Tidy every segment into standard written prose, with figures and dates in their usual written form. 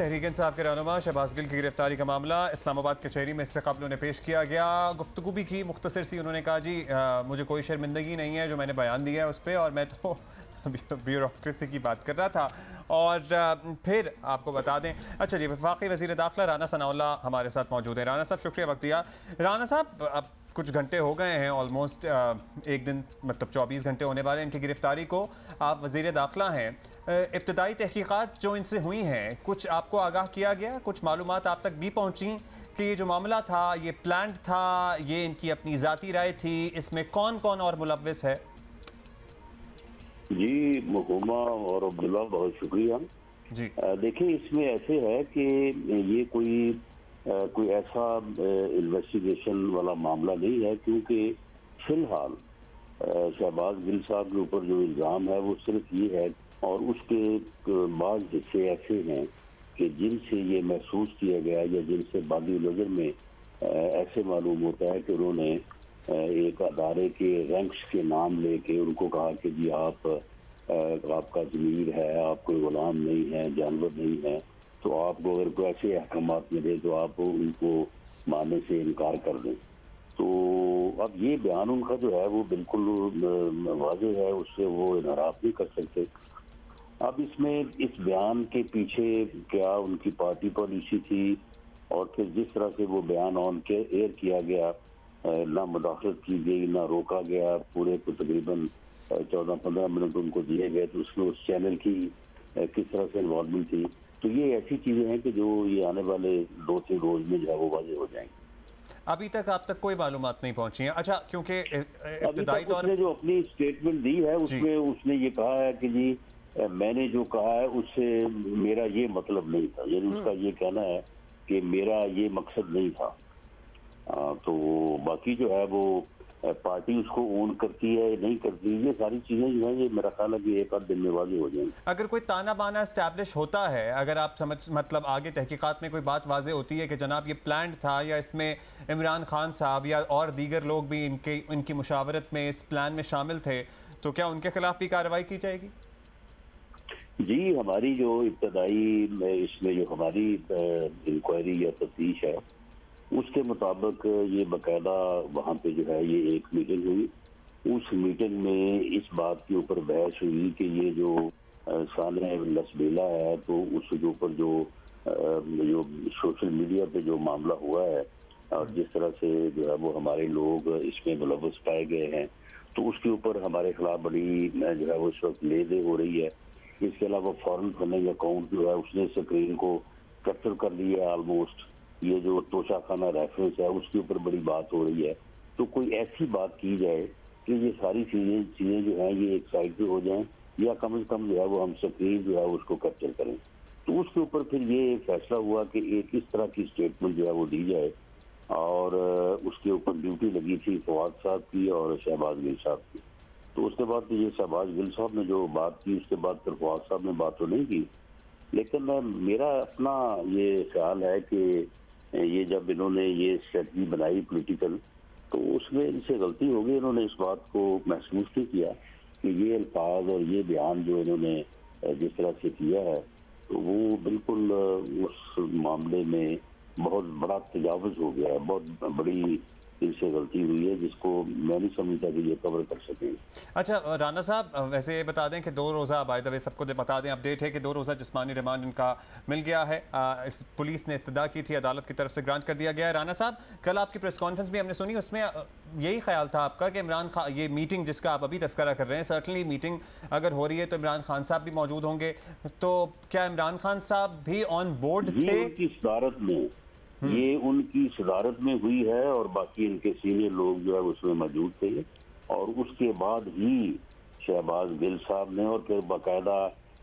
تحریک انصاف کے رہنما شہباز گل کی گرفتاری کا معاملہ اسلام آباد کچہری میں اس سے قبل انہیں پیش کیا گیا. گفتگو بھی کی مختصر سی. انہوں نے کہا جی مجھے کوئی شرمندگی نہیں ہے جو میں نے بیان دیا ہے اس پہ, اور میں تو بیوروکریسی کی بات کر رہا تھا. اور پھر آپ کو بتا دیں, اچھا جی, وفاقی وزیر داخلہ رانا ثناء اللہ ہمارے ساتھ موجود ہیں. رانا صاحب شکریہ وقت دیا. رانا صاحب اب کچھ گھنٹے ہو گئے ہیں, آلموسٹ ایک دن مطلب 24 گھنٹے ہونے والے ان کی گرفتاری کو. آپ وزیر داخلہ ہیں, ابتدائی تحقیقات جو ان سے ہوئی ہیں کچھ آپ کو آگاہ کیا گیا, کچھ معلومات آپ تک بھی پہنچیں کہ یہ جو معاملہ تھا یہ پلانڈ تھا, یہ ان کی اپنی ذاتی رائے تھی, اس میں کون کون اور ملوث ہے؟ جی محمہ اور عبداللہ بہت شکریہ. جی دیکھیں اس میں ایسے ہے کہ یہ کوئی ایسا انویسٹیگیشن والا معاملہ نہیں ہے, کیونکہ فی الحال شہباز گل صاحب کے اوپر جو الزام ہے وہ صرف یہ ہے, اور اس کے بعض حصے ایسے ہیں کہ جن سے یہ محسوس کیا گیا یا جن سے باڈی نظر میں ایسے معلوم ہوتا ہے کہ انہوں نے ایک ادارے کے رینکس کے نام لے کے ان کو کہا کہ جی آپ کا ضمیر ہے, آپ کوئی غلام نہیں ہے, جانور نہیں ہے, تو آپ کو اگر کوئی ایسے احکامات ملے تو آپ ان کو ماننے سے انکار کر دیں. تو اب یہ بیان ان کا جو ہے وہ بالکل واضح ہے, اس سے وہ انحراف نہیں کر سکتے. اب اس میں اس بیان کے پیچھے کیا ان کی پارٹی پالیسی تھی, اور پھر جس طرح سے وہ بیان آن کے ایئر کیا گیا, نہ مداخلت کی گئی نہ روکا گیا, پورے کو تقریباً 14-15 منٹ ان کو دیے گئے, تو اس میں اس چینل کی کس طرح سے انوالومنٹ تھی. تو یہ ایسی چیزیں ہیں کہ جو یہ آنے والے 2-3 روز میں جو ہے وہ واضح ہو جائیں گے. ابھی تک آپ تک کوئی معلومات نہیں پہنچی ہیں؟ اچھا, کیونکہ ابتدائی طور پر جو اپنی اسٹیٹمنٹ دی ہے اس میں اس نے یہ کہا ہے کہ جی میں نے جو کہا ہے اس سے میرا یہ مطلب نہیں تھا, یعنی اس کا یہ کہنا ہے کہ میرا یہ مقصد نہیں تھا. تو باقی جو ہے وہ پارٹی اس کو اون کرتی ہے نہیں کرتی, یہ ساری چیزیں جو ہیں یہ میرا خیال ہے کہ ایک آدھ دن میں واضح ہو جائیں گی. اگر کوئی تانا بانا اسٹیبلش ہوتا ہے, اگر آپ مطلب آگے تحقیقات میں کوئی بات واضح ہوتی ہے کہ جناب یہ پلانڈ تھا, یا اس میں عمران خان صاحب یا اور دیگر لوگ بھی ان کی مشاورت میں اس پلان میں شامل تھے, تو کیا ان کے خلاف بھی کارروائی کی جائے گی؟ جی ہماری جو ابتدائی اس میں جو ہماری انکوائری یا تفتیش ہے اس کے مطابق یہ باقاعدہ وہاں پہ جو ہے یہ ایک میٹنگ ہوئی. اس میٹنگ میں اس بات کے اوپر بحث ہوئی کہ یہ جو سانحہ لسبیلا ہے تو اس کے اوپر جو سوشل میڈیا پہ جو معاملہ ہوا ہے اور جس طرح سے جو ہے وہ ہمارے لوگ اس میں ملوث پائے گئے ہیں, تو اس کے اوپر ہمارے خلاف بڑی جو ہے وہ اس وقت لے دے ہو رہی ہے. اس کے علاوہ فارن فنڈنگ اکاؤنٹ جو ہے اس نے اسکرین کو کیپچر کر لیا ہے آلموسٹ. یہ جو توشہ خانہ ریفرنس ہے اس کے اوپر بڑی بات ہو رہی ہے. تو کوئی ایسی بات کی جائے کہ یہ ساری چیزیں جو ہیں یہ ایک سائڈ پہ ہو جائیں, یا کم از کم جو ہے وہ ہم اسکرین جو ہے اس کو کیپچر کریں. تو اس کے اوپر پھر یہ فیصلہ ہوا کہ ایک اس طرح کی اسٹیٹمنٹ جو ہے وہ دی جائے, اور اس کے اوپر ڈیوٹی لگی تھی فواد صاحب کی اور شہباز گل صاحب کی. تو اس کے بعد یہ شہباز گل صاحب نے جو بات کی اس کے بعد پھر فواد صاحب نے بات تو نہیں کی, لیکن میرا اپنا یہ خیال ہے کہ یہ جب انہوں نے یہ اسٹریٹجی بنائی پولیٹیکل, تو اس میں ان سے غلطی ہو گئی. انہوں نے اس بات کو محسوس نہیں کیا کہ یہ الفاظ اور یہ بیان جو انہوں نے جس طرح سے کیا ہے تو وہ بالکل اس معاملے میں بہت بڑا تجاوز ہو گیا ہے, بہت بڑی ان سے غلطی ہوئی ہے جس کو میں نہیں سمجھتا کہ یہ کور کر سکیں. اچھا رانا صاحب, ویسے یہ بتا دیں کہ 2 روزہ بائی دا وے سب کو بتا دیں اپڈیٹ ہے کہ 2 روزہ جسمانی ریمانڈ ان کا مل گیا ہے. پولیس نے استدعا کی تھی, عدالت کی طرف سے گرانٹ کر دیا گیا ہے. رانا صاحب کل آپ کی پریس کانفرنس بھی ہم نے سنی, اس میں یہی خیال تھا آپ کا کہ عمران خان, یہ میٹنگ جس کا آپ ابھی تذکرہ کر رہے ہیں, سرٹنلی میٹنگ اگر ہو رہی ہے تو عمران خان صاحب بھی موجود ہوں گے, تو کیا عمران خان صاحب بھی آن بورڈ تھے؟ ان کی صدارت میں یہ ان کی صدارت میں ہوئی ہے, اور باقی ان کے سینئر لوگ جو ہے اس میں موجود تھے, اور اس کے بعد ہی شہباز گل صاحب نے اور پھر باقاعدہ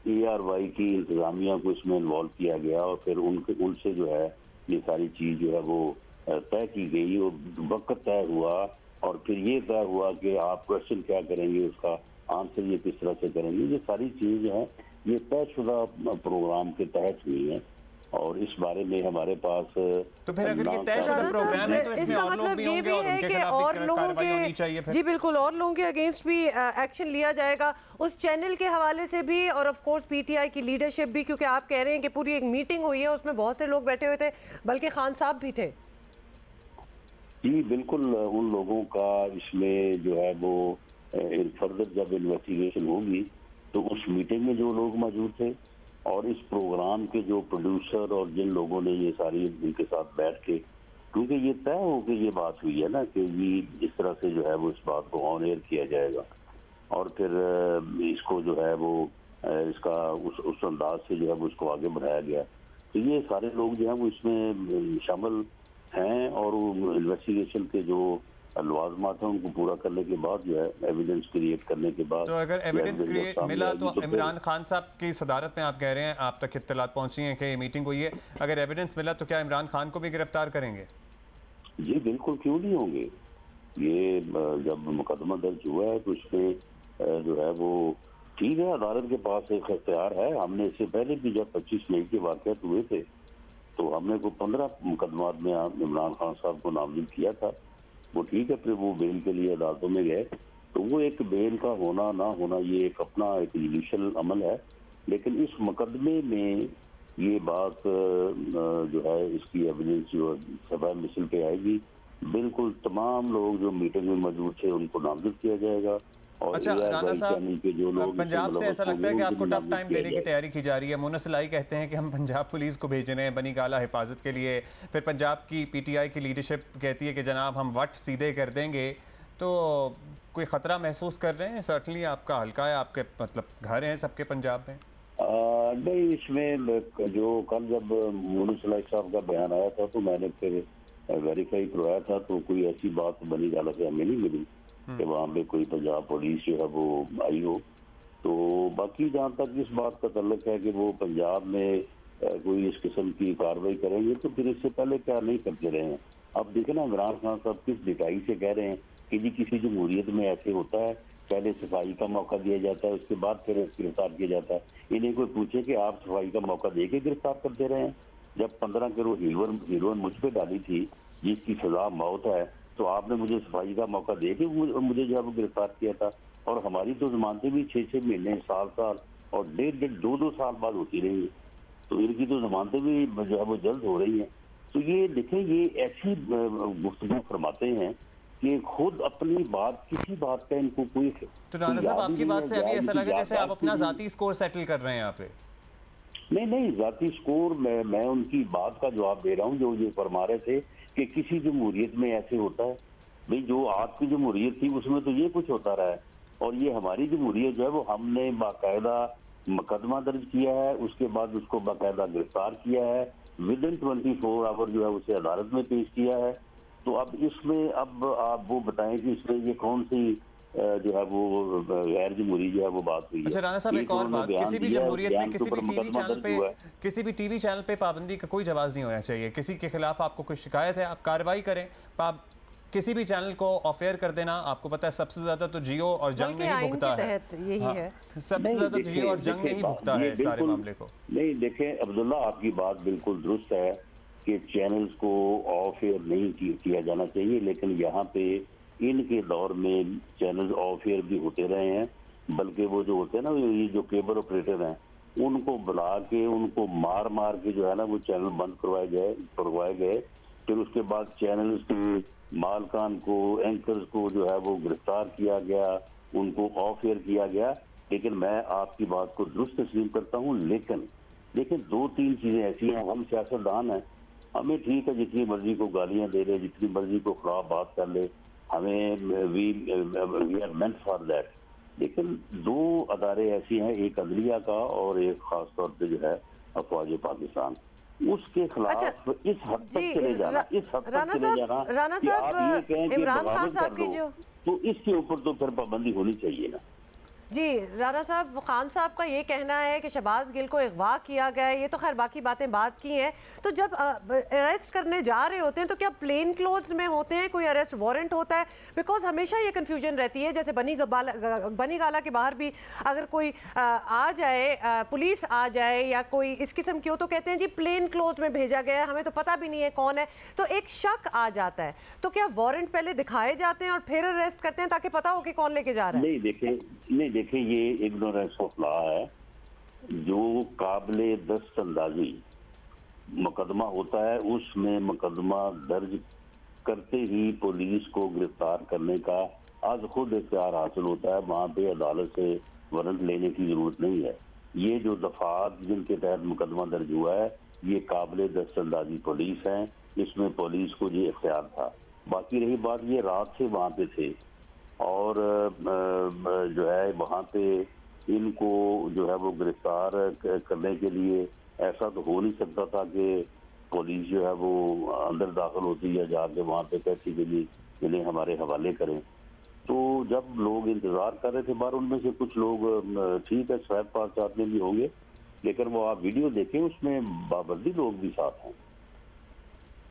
ARY کی انتظامیہ کو اس میں انوالو کیا گیا, اور پھر ان سے جو ہے یہ ساری چیز جو ہے وہ طے کی گئی, اور وقت طے ہوا, اور پھر یہ طے ہوا کہ آپ کوشچن کیا کریں گے, اس کا آنسر یہ کس طرح سے کریں گے. یہ ساری چیزیں جو ہیں یہ طے شدہ پروگرام کے تحت ہوئی ہیں. اور اس بارے میں ہمارے پاس تو پھر اگر یہ طے شدہ پروگرام ہے تو اس میں اور لوگ بھی ہوں گے اور ان کے خلاف بھی کارروائی ہونی چاہیے پھر. جی بالکل، اور لوگوں کے اگینسٹ بھی ایکشن لیا جائے گا اس چینل کے حوالے سے بھی، اور آف کورس پی ٹی آئی کی لیڈرشپ بھی، کیونکہ آپ کہہ رہے ہیں کہ پوری ایک میٹنگ ہوئی ہے، اس میں بہت سے لوگ بیٹھے ہوئے تھے، بلکہ خان صاحب بھی تھے. جی بالکل، ان لوگوں کا اس میں جو ہے وہ فردر جب انویسٹیگیشن ہوگی تو اس میٹنگ میں جو لوگ موجود تھے اور اس پروگرام کے جو پروڈیوسر اور جن لوگوں نے یہ ساری ان کے ساتھ بیٹھ کے، کیونکہ یہ طے ہو کہ یہ بات ہوئی ہے نا کہ یہ اس طرح سے جو ہے وہ اس بات کو آن ایئر کیا جائے گا اور پھر اس کو جو ہے وہ اس کا اس انداز سے جو ہے وہ اس کو آگے بڑھایا گیا. تو یہ سارے لوگ جو ہیں وہ اس میں شامل ہیں اور انویسٹیگیشن کے جو لوازمات ہیں ان کو پورا کرنے کے بعد جو ہے ایویڈنس کریٹ کرنے کے بعد، تو اگر ایویڈنس کریٹ ملا تو عمران خان صاحب کی صدارت میں آپ کہہ رہے ہیں آپ تک اطلاعات پہنچی ہیں کہ یہ میٹنگ ہوئی ہے، اگر ایویڈنس ملا تو کیا عمران خان کو بھی گرفتار کریں گے؟ جی بالکل، کیوں نہیں ہوں گے. یہ جب مقدمہ درج ہوا ہے تو اس میں جو ہے وہ ٹھیک ہے، عدالت کے پاس ایک اختیار ہے. ہم نے اس سے پہلے بھی جب 25 مئی کے واقعات ہوئے تھے تو ہم نے کو 15 مقدمات میں عمران خان صاحب کو نامزد کیا تھا. وہ ٹھیک ہے، پھر وہ بیل کے لیے عدالتوں میں گئے تو وہ ایک بیل کا ہونا نہ ہونا یہ ایک اپنا ایک جوڈیشل عمل ہے، لیکن اس مقدمے میں یہ بات جو ہے اس کی ایویڈنس جو سبا مثل پہ آئے گی. بالکل تمام لوگ جو میٹنگ میں موجود تھے ان کو نامزد کیا جائے گا. اچھا رانا صاحب، پنجاب سے ایسا لگتا ہے کہ آپ کو ٹف ٹائم دینے کی تیاری کی جا رہی ہے. مونس الائی کہتے ہیں کہ ہم پنجاب پولیس کو بھیج رہے ہیں بنی گالہ حفاظت کے لیے، پھر پنجاب کی پی ٹی آئی کی لیڈرشپ کہتی ہے کہ جناب ہم وٹ سیدھے کر دیں گے. تو کوئی خطرہ محسوس کر رہے ہیں؟ سرٹنلی آپ کا حلقہ ہے، آپ کے مطلب گھر ہیں سب کے پنجاب میں. نہیں، اس میں جو کل جب مونس الائی صاحب کا بیان آیا تھا تو میں نے پھر ویریفائی کروایا تھا تو کوئی ایسی بات بنی گالہ سے ہمیں نہیں ملی کہ وہاں پہ کوئی پنجاب پولیس جو ہے وہ آئی ہو. تو باقی جہاں تک اس بات کا تعلق ہے کہ وہ پنجاب میں کوئی اس قسم کی کارروائی کریں گے تو پھر اس سے پہلے کیا نہیں کرتے رہے ہیں. اب دیکھیں نا، عمران خان صاحب کس ڈٹائی سے کہہ رہے ہیں کہ جی کسی جمہوریت میں ایسے ہوتا ہے، پہلے صفائی کا موقع دیا جاتا ہے، اس کے بعد پھر گرفتار کیا جاتا ہے. انہیں کوئی پوچھے کہ آپ صفائی کا موقع دے کے گرفتار کرتے رہے ہیں؟ جب 15 کروڑ ہیروئن مجھ پہ ڈالی تھی جس کی سزا موت ہے تو آپ نے مجھے صفائی کا موقع دے کے مجھے جو ہے وہ گرفتار کیا تھا. اور ہماری تو ضمانتیں بھی 6 مہینے، سال اور 1.5-2 سال بعد ہوتی رہی ہیں. تو ان کی تو ضمانتیں بھی جو ہے وہ جلد ہو رہی ہیں. تو یہ دیکھیں، یہ ایسی گفتگو فرماتے ہیں کہ خود اپنی بات کسی بات کا ان کو کوئی. تو رانا صاحب آپ کی بات سے ابھی ایسا لگا جیسے آپ اپنا ذاتی سکور سیٹل کر رہے ہیں یہاں پہ. نہیں، ذاتی سکور میں ان کی بات کا جواب دے رہا ہوں جو یہ فرما رہے تھے کہ کسی جمہوریت میں ایسے ہوتا ہے. بھئی جو آپ کی جمہوریت تھی اس میں تو یہ کچھ ہوتا رہا ہے، اور یہ ہماری جمہوریت جو ہے وہ ہم نے باقاعدہ مقدمہ درج کیا ہے، اس کے بعد اس کو باقاعدہ گرفتار کیا ہے، ودن 24 آور جو ہے اسے عدالت میں پیش کیا ہے. تو اب اس میں اب آپ وہ بتائیں کہ اس میں یہ کون سی جو ہے وہ غیر جمہوری جو ہے وہ بات ہوئی ہے. اچھا رانا صاحب، ایک اور بات، کسی بھی جمہوریت میں کسی بھی ٹی وی چینل پہ پابندی کا کوئی جواز نہیں ہونا چاہیے. کسی کے خلاف آپ کو کوئی شکایت ہے آپ کارروائی کریں. کسی بھی چینل کو آف ایئر کر دینا، آپ کو پتہ ہے سب سے زیادہ تو جیو اور جنگ میں ہی بھگتا ہے. سب سے زیادہ جیو اور جنگ میں ہی بھگتا ہے سارے معاملے کو. نہیں دیکھیں عبداللہ، آپ کی بات بالکل درست ہے کہ چینلز کو آف ایئر نہیں کیا جانا چاہیے، لیکن یہاں پہ ان کے دور میں چینلز آف ایئر بھی ہوتے رہے ہیں. بلکہ وہ جو ہوتے ہیں نا، یہ جو کیبل آپریٹر ہیں ان کو بلا کے ان کو مار کے جو ہے نا وہ چینل بند کروائے گئے. پھر اس کے بعد چینلز کے مالکان کو، اینکرز کو جو ہے وہ گرفتار کیا گیا، ان کو آف ایئر کیا گیا. لیکن میں آپ کی بات کو درست تسلیم کرتا ہوں، لیکن دیکھیں 2-3 چیزیں ایسی ہیں. ہم سیاستدان ہیں، ہمیں ٹھیک ہے جتنی مرضی کو گالیاں دے لے، جتنی مرضی کو خراب بات کر لے، ہمیں we are meant for that. لیکن 2 ادارے ایسی ہیں، ایک عدلیہ کا اور ایک خاص طور پہ جو ہے افواج پاکستان، اس کے خلاف اس حد تک چلے جانا کہ آپ یہ کہیں کہ بغاوت کر لو تو اس کے اوپر تو پھر پابندی ہونی چاہیے نا. جی رانا صاحب، خان صاحب کا یہ کہنا ہے کہ شہباز گل کو اغوا کیا گیا ہے، یہ تو خیر باقی باتیں بات کی ہیں، تو جب اریسٹ کرنے جا رہے ہوتے ہیں تو کیا پلین کلوتھز میں ہوتے ہیں، کوئی اریسٹ وارنٹ ہوتا ہے؟ بیکاز ہمیشہ یہ کنفیوژن رہتی ہے، جیسے بنی گالا کے باہر بھی اگر کوئی آ جائے، پولیس آ جائے یا کوئی اس قسم کی ہو تو کہتے ہیں جی پلین کلوتھ میں بھیجا گیا ہے، ہمیں تو پتہ بھی نہیں ہے کون ہے، تو ایک شک آ جاتا ہے، تو کیا وارنٹ پہلے دکھائے جاتے ہیں اور پھر اریسٹ کرتے ہیں تاکہ پتہ ہو کہ کون لے کے جا رہا ہے؟ نہیں دیکھیں یہ اگنورینس آف لا ہے. جو قابل دست اندازی مقدمہ ہوتا ہے اس میں مقدمہ درج کرتے ہی پولیس کو گرفتار کرنے کا از خود اختیار حاصل ہوتا ہے. وہاں پہ عدالت سے وارنٹ لینے کی ضرورت نہیں ہے. یہ جو دفعات جن کے تحت مقدمہ درج ہوا ہے یہ قابل دست اندازی پولیس ہیں، اس میں پولیس کو یہ اختیار تھا. باقی رہی بات، یہ رات سے وہاں پہ تھے اور جو ہے وہاں پہ ان کو جو ہے وہ گرفتار کرنے کے لیے ایسا تو ہو نہیں سکتا تھا کہ پولیس جو ہے وہ اندر داخل ہوتی یا جا کے وہاں پہ کیسی کے لیے انہیں ہمارے حوالے کریں. تو جب لوگ انتظار کر رہے تھے باہر، ان میں سے کچھ لوگ ٹھیک ہے سفید پاس آدمی بھی ہوں گے، لیکن وہ آپ ویڈیو دیکھیں اس میں بابردی لوگ بھی ساتھ ہیں.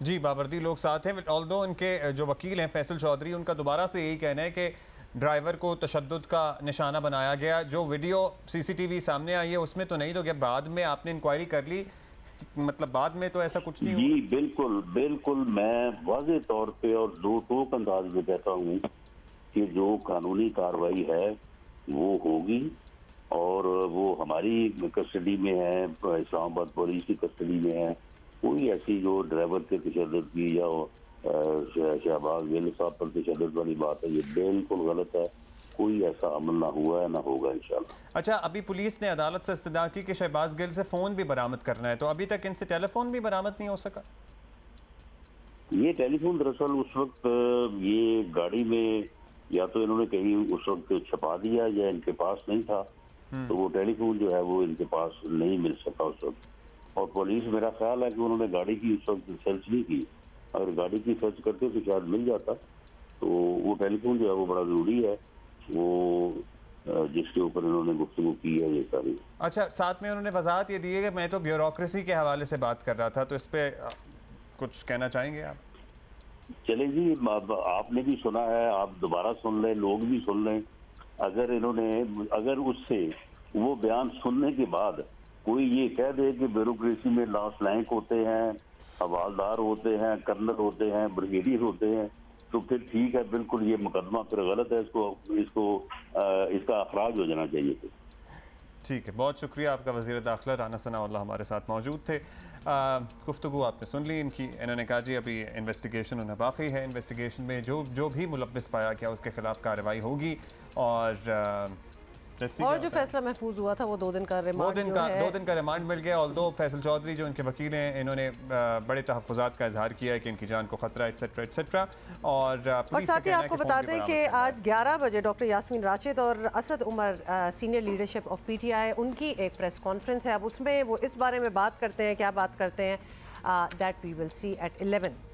جی بابردی لوگ ساتھ ہیں، آلدو ان کے جو وکیل ہیں فیصل چودھری، ان کا دوبارہ سے یہی کہنا ہے کہ ڈرائیور کو تشدد کا نشانہ بنایا گیا. جو ویڈیو سی سی ٹی وی سامنے آئی ہے اس میں تو نہیں، تو کیا بعد میں آپ نے انکوائری کر لی؟ مطلب بعد میں تو ایسا کچھ نہیں ہوا؟ جی بالکل میں واضح طور پہ اور دو ٹوک انداز میں کہتا ہوں کہ جو قانونی کارروائی ہے وہ ہوگی اور وہ ہماری کسٹڈی میں ہے، اسلام آباد پولیس کی کسٹڈی میں ہے. کوئی ایسی جو ڈرائیور کے تشدد کی یا شہباز گل صاحب پر تشدد والی بات ہے، یہ بالکل غلط ہے. کوئی ایسا عمل نہ ہوا ہے نہ ہوگا انشاءاللہ. اچھا، ابھی پولیس نے عدالت سے استدعا کی کہ شہباز گل سے فون بھی برآمد کرنا ہے، تو ابھی تک ان سے ٹیلی فون بھی برآمد نہیں ہو سکا؟ یہ ٹیلی فون دراصل اس وقت یہ گاڑی میں یا تو انہوں نے کہیں اس وقت چھپا دیا یا ان کے پاس نہیں تھا، تو وہ ٹیلی فون جو ہے وہ ان کے پاس نہیں مل سکا اس وقت. اور پولیس میرا خیال ہے کہ انہوں نے گاڑی کی اس وقت سرچ نہیں کی، اگر گاڑی کی سرچ کرتے تو شاید مل جاتا. تو وہ ٹیلی فون جو ہے وہ بڑا ضروری ہے، وہ جس کے اوپر انہوں نے گفتگو کی ہے یہ ساری. اچھا، ساتھ میں انہوں نے وضاحت یہ دی ہے کہ میں تو بیوروکریسی کے حوالے سے بات کر رہا تھا، تو اس پہ کچھ کہنا چاہیں گے آپ؟ چلیں جی، آپ نے بھی سنا ہے، آپ دوبارہ سن لیں، لوگ بھی سن لیں. اگر اس سے وہ بیان سننے کے بعد کوئی یہ کہہ دے کہ بیوروکریسی میں لاس لینک ہوتے ہیں، حوالدار ہوتے ہیں، کرنل ہوتے ہیں، بریگیڈیئر ہوتے ہیں، تو پھر ٹھیک ہے، بالکل یہ مقدمہ پھر غلط ہے، اس کا اخراج ہو جانا چاہیے. ٹھیک ہے، بہت شکریہ آپ کا وزیر داخلہ رانا ثناء اللہ ہمارے ساتھ موجود تھے. گفتگو آپ نے سن لی ان کی. انہوں نے کہا جی ابھی انویسٹیگیشن ہونا باقی ہے، انویسٹیگیشن میں جو بھی ملوث پایا گیا اس کے خلاف کارروائی ہوگی، اور جو فیصلہ محفوظ ہوا تھا وہ 2 دن کا ریمانڈ مل گیا. آلدو فیصل چودھری جو ان کے وکیل ہیں، انہوں نے بڑے تحفظات کا اظہار کیا ہے کہ ان کی جان کو خطرہ ایٹسٹرا ایٹسٹرا. اور ساتھ ہی آپ کو بتا دیں کہ آج 11 بجے ڈاکٹر یاسمین راشد اور Asad Umar senior leadership of PTI ٹی آئی، ان کی ایک پریس کانفرنس ہے. اب اس میں وہ اس بارے میں بات کرتے ہیں، کیا بات کرتے ہیں، that we will C at 11.